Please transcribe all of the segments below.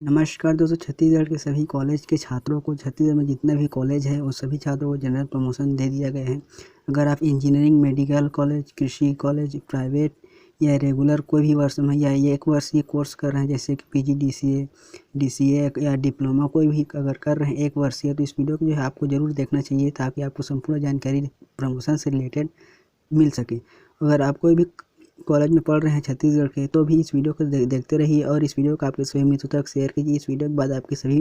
नमस्कार दोस्तों, छत्तीसगढ़ के सभी कॉलेज के छात्रों को छत्तीसगढ़ में जितने भी कॉलेज है वो सभी छात्रों को जनरल प्रमोशन दे दिया गया है। अगर आप इंजीनियरिंग, मेडिकल कॉलेज, कृषि कॉलेज, प्राइवेट या रेगुलर कोई भी वर्ष में या ये एक वर्षीय कोर्स कर रहे हैं जैसे कि PGDCA, DCA या डिप्लोमा कोई भी अगर कर रहे हैं एक वर्षीय, तो इस वीडियो को जो है आपको ज़रूर देखना चाहिए ताकि आपको संपूर्ण जानकारी प्रमोशन से रिलेटेड मिल सके। अगर आप कोई भी कॉलेज में पढ़ रहे हैं छत्तीसगढ़ के तो भी इस वीडियो को देखते रहिए और इस वीडियो को आपके सभी मित्रों तक शेयर कीजिए। इस वीडियो के बाद आपकी सभी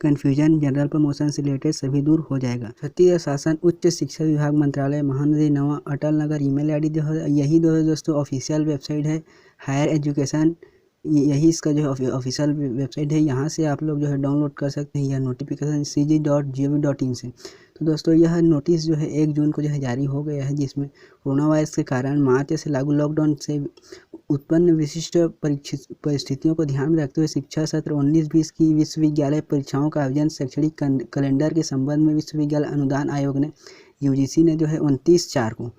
कन्फ्यूजन जनरल प्रमोशन से रिलेटेड सभी दूर हो जाएगा। छत्तीसगढ़ शासन उच्च शिक्षा विभाग मंत्रालय महानदी नवा अटल नगर ईमेल ID यही दोस्तों ऑफिशियल वेबसाइट है हायर एजुकेशन। यही इसका जो है ऑफिशियल वेबसाइट है, यहाँ से आप लोग जो है डाउनलोड कर सकते हैं यह नोटिफिकेशन cg.gov.in से। तो दोस्तों यह नोटिस जो है 1 जून को जो है जारी हो गया है, जिसमें कोरोना वायरस के कारण मार्च से लागू लॉकडाउन से उत्पन्न विशिष्ट परिस्थितियों को ध्यान में रखते हुए शिक्षा सत्र 19-20 की विश्वविद्यालय परीक्षाओं का आयोजन शैक्षणिक कैलेंडर के संबंध में विश्वविद्यालय अनुदान आयोग ने UGC ने जो है 29/4 को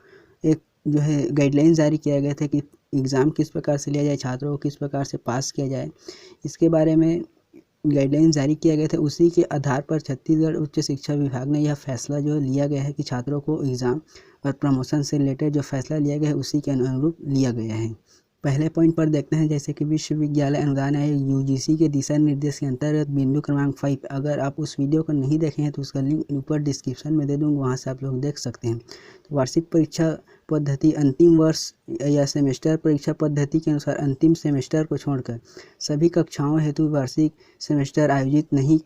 एक जो है गाइडलाइन जारी किया गया था कि एग्ज़ाम किस प्रकार से लिया जाए, छात्रों को किस प्रकार से पास किया जाए, इसके बारे में गाइडलाइन जारी किया गया था। उसी के आधार पर छत्तीसगढ़ उच्च शिक्षा विभाग ने यह फैसला जो लिया गया है कि छात्रों को एग्ज़ाम और प्रमोशन से रिलेटेड जो फैसला लिया गया है उसी के अनुरूप लिया गया है। पहले पॉइंट पर देखते हैं जैसे कि विश्वविद्यालय अनुदान आयोग UGC के दिशा निर्देश के अंतर्गत बिंदु क्रमांक 5। अगर आप उस वीडियो को नहीं देखे हैं तो उसका लिंक ऊपर डिस्क्रिप्शन में दे दूँगा, वहाँ से आप लोग देख सकते हैं। तो वार्षिक परीक्षा पद्धति अंतिम वर्ष या सेमेस्टर परीक्षा पद्धति के अनुसार अंतिम सेमेस्टर को छोड़कर सभी कक्षाओं हेतु वार्षिक सेमेस्टर आयोजित नहीं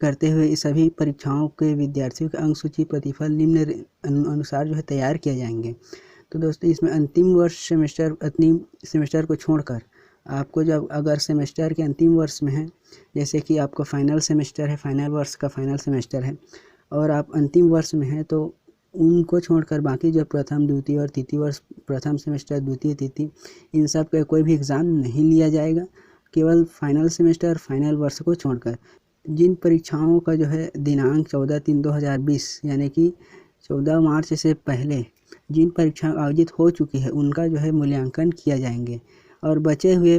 करते हुए सभी परीक्षाओं के विद्यार्थियों के अंक सूची प्रतिफल निम्न अनुसार जो है तैयार किए जाएंगे। तो दोस्तों इसमें अंतिम सेमेस्टर को छोड़कर आपको जब अगर सेमेस्टर के अंतिम वर्ष में है, जैसे कि आपका फाइनल सेमेस्टर है, फाइनल वर्ष का फाइनल सेमेस्टर है और आप अंतिम वर्ष में हैं, तो उनको छोड़कर बाकी जो प्रथम, द्वितीय और तृतीय वर्ष, प्रथम सेमेस्टर, द्वितीय, तृतीय, इन सब का कोई भी एग्ज़ाम नहीं लिया जाएगा। केवल फाइनल सेमेस्टर, फाइनल वर्ष को छोड़कर जिन परीक्षाओं का जो है दिनांक 14/3/2020 यानी कि 14 मार्च से पहले जिन परीक्षाएं आयोजित हो चुकी है उनका जो है मूल्यांकन किया जाएंगे और बचे हुए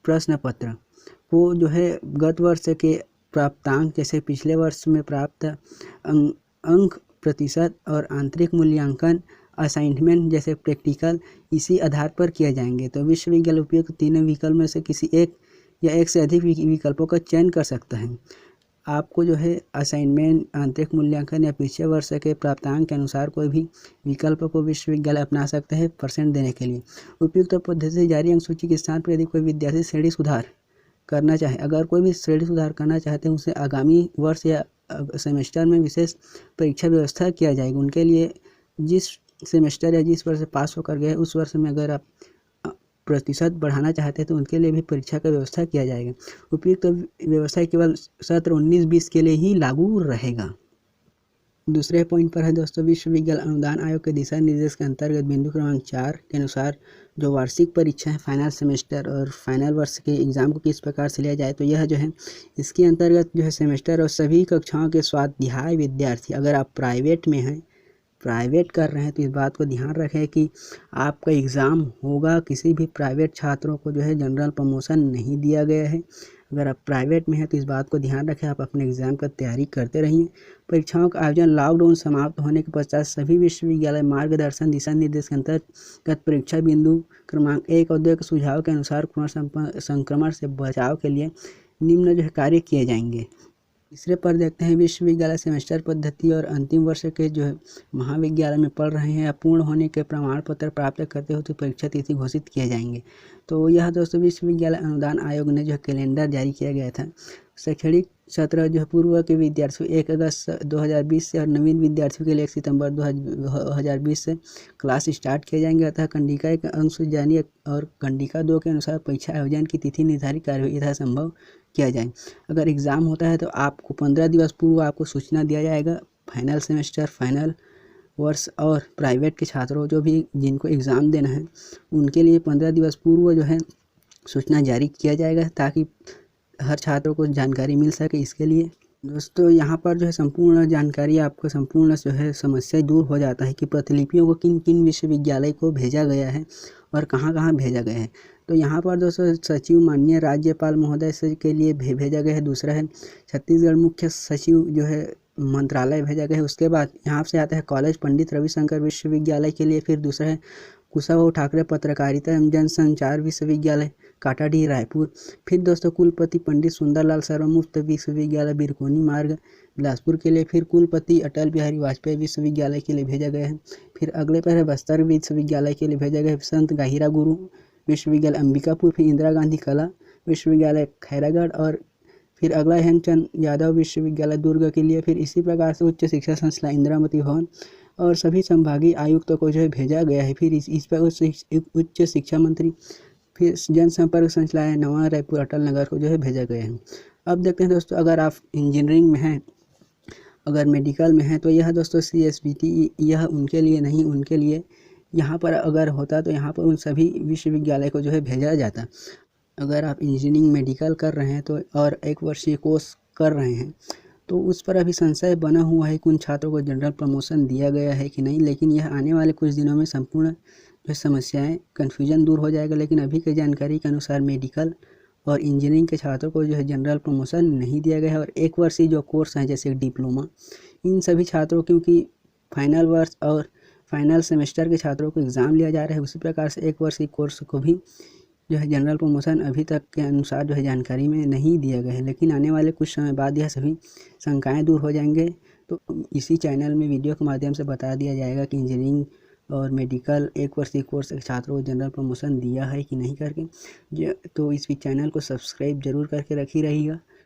प्रश्न पत्र वो जो है गत वर्ष के प्राप्तांक जैसे पिछले वर्ष में प्राप्त अंक प्रतिशत और आंतरिक मूल्यांकन असाइनमेंट जैसे प्रैक्टिकल इसी आधार पर किए जाएंगे। तो विश्वविद्यालय उपयुक्त तीनों विकल्प में से किसी एक या एक से अधिक विकल्पों का चयन कर सकता है। आपको जो है असाइनमेंट, आंतरिक मूल्यांकन या पिछले वर्ष के प्राप्तांक के अनुसार कोई भी विकल्प को विश्वविद्यालय अपना सकता है परसेंट देने के लिए। उपयुक्त पद्धति से जारी अंक सूची के स्थान पर यदि कोई विद्यार्थी श्रेणी सुधार करना चाहे, अगर कोई भी श्रेणी सुधार करना चाहते हैं उसे आगामी वर्ष या सेमेस्टर में विशेष परीक्षा व्यवस्था किया जाएगा। उनके लिए जिस सेमेस्टर या जिस वर्ष पास होकर गए उस वर्ष में अगर आप प्रतिशत बढ़ाना चाहते हैं तो उनके लिए भी परीक्षा का व्यवस्था किया जाएगा। उपयुक्त व्यवस्था केवल सत्र 19-20 के लिए ही लागू रहेगा। दूसरे पॉइंट पर है दोस्तों विश्वविद्यालय अनुदान आयोग के दिशा निर्देश के अंतर्गत बिंदु क्रमांक 4 के अनुसार जो वार्षिक परीक्षा है फाइनल सेमेस्टर और फाइनल वर्ष के एग्ज़ाम को किस प्रकार से लिया जाए, तो यह जो है इसके अंतर्गत जो है सेमेस्टर और सभी कक्षाओं के स्वाध्याय विद्यार्थी, अगर आप प्राइवेट में हैं, प्राइवेट कर रहे हैं तो इस बात को ध्यान रखें कि आपका एग्ज़ाम होगा। किसी भी प्राइवेट छात्रों को जो है जनरल प्रमोशन नहीं दिया गया है। अगर आप प्राइवेट में हैं तो इस बात को ध्यान रखें, आप अपने एग्ज़ाम का तैयारी करते रहिए। परीक्षाओं का आयोजन लॉकडाउन समाप्त होने के पश्चात सभी विश्वविद्यालय मार्गदर्शन दिशा निर्देश के अंतर्गत परीक्षा बिंदु क्रमांक 1 और 2 के सुझाव के अनुसार कोरोना संक्रमण से बचाव के लिए निम्न जो है कार्य किए जाएंगे। तीसरे पर देखते हैं विश्वविद्यालय सेमेस्टर पद्धति और अंतिम वर्ष के जो है महाविद्यालय में पढ़ रहे हैं या पूर्ण होने के प्रमाण पत्र प्राप्त करते हो तो परीक्षा तिथि घोषित किए जाएंगे। तो यह दोस्तों विश्वविद्यालय अनुदान आयोग ने जो है कैलेंडर जारी किया गया था। शैक्षणिक सत्र जो है पूर्व के विद्यार्थियों 1 अगस्त 2020 से और नवीन विद्यार्थियों के लिए 1 सितंबर 2020 से क्लास स्टार्ट किए जाएंगे। अतः कंडिका 1 अंक सूची जारी और कंडिका 2 के अनुसार परीक्षा आयोजन की तिथि निर्धारित कार्यवाही यथासंभव किया जाए। अगर एग्ज़ाम होता है तो आपको 15 दिवस पूर्व आपको सूचना दिया जाएगा। फाइनल सेमेस्टर, फाइनल वर्ष और प्राइवेट के छात्रों जो भी जिनको एग्ज़ाम देना है उनके लिए 15 दिवस पूर्व जो है सूचना जारी किया जाएगा ताकि हर छात्रों को जानकारी मिल सके। इसके लिए दोस्तों यहाँ पर जो है संपूर्ण जानकारी आपको संपूर्ण जो है समस्या दूर हो जाता है कि प्रतिलिपियों को किन किन विश्वविद्यालय को भेजा गया है और कहाँ कहाँ भेजा गया है। तो यहाँ पर दोस्तों सचिव माननीय राज्यपाल महोदय से के लिए भेजा गया है। दूसरा है छत्तीसगढ़ मुख्य सचिव जो है मंत्रालय भेजा गया है। उसके बाद यहाँ से आता है कॉलेज पंडित रविशंकर विश्वविद्यालय के लिए। फिर दूसरा है कुशाभाऊ ठाकरे पत्रकारिता एवं जनसंचार विश्वविद्यालय काटाडीह रायपुर। फिर दोस्तों कुलपति पंडित सुंदरलाल सर्वमुक्त विश्वविद्यालय बिरकोनी मार्ग बिलासपुर के लिए। फिर कुलपति अटल बिहारी वाजपेयी विश्वविद्यालय के लिए भेजा गया है। फिर अगले पर है बस्तर विश्वविद्यालय के लिए भेजा गया है संत गाहिरा गुरु विश्वविद्यालय अंबिकापुर। फिर इंदिरा गांधी कला विश्वविद्यालय खैरागढ़। और फिर अगला हेमचंद यादव विश्वविद्यालय दुर्ग के लिए। फिर इसी प्रकार से उच्च शिक्षा संस्था इंदिरावती भवन और सभी संभागीय आयुक्तों को जो है भेजा गया है। फिर इस पर उच्च शिक्षा मंत्री फिर जनसंपर्क संचालय नवा रायपुर अटल नगर को जो है भेजा गया है। अब देखते हैं दोस्तों, अगर आप इंजीनियरिंग में हैं, अगर मेडिकल में हैं, तो यह दोस्तों CSBT यह उनके लिए नहीं, उनके लिए यहाँ पर अगर होता तो यहाँ पर उन सभी विश्वविद्यालय को जो है भेजा जाता। अगर आप इंजीनियरिंग मेडिकल कर रहे हैं तो और 1 वर्षीय कोर्स कर रहे हैं तो उस पर अभी संशय बना हुआ है कि उन छात्रों को जनरल प्रमोशन दिया गया है कि नहीं, लेकिन यह आने वाले कुछ दिनों में संपूर्ण जो समस्याएं कन्फ्यूजन दूर हो जाएगा। लेकिन अभी की जानकारी के अनुसार मेडिकल और इंजीनियरिंग के छात्रों को जो है जनरल प्रमोशन नहीं दिया गया है। और 1 वर्षीय जो कोर्स हैं जैसे डिप्लोमा, इन सभी छात्रों क्योंकि फाइनल वर्ष और फाइनल सेमेस्टर के छात्रों को एग्ज़ाम लिया जा रहा है, उसी प्रकार से 1 वर्षीय कोर्स को भी जो है जनरल प्रमोशन अभी तक के अनुसार जो है जानकारी में नहीं दिया गया है। लेकिन आने वाले कुछ समय बाद यह सभी शंकाएं दूर हो जाएंगे। तो इसी चैनल में वीडियो के माध्यम से बता दिया जाएगा कि इंजीनियरिंग और मेडिकल 1 वर्षीय कोर्स के छात्रों को जनरल प्रमोशन दिया है कि नहीं करके। तो इस चैनल को सब्सक्राइब जरूर करके रखी रहिएगा।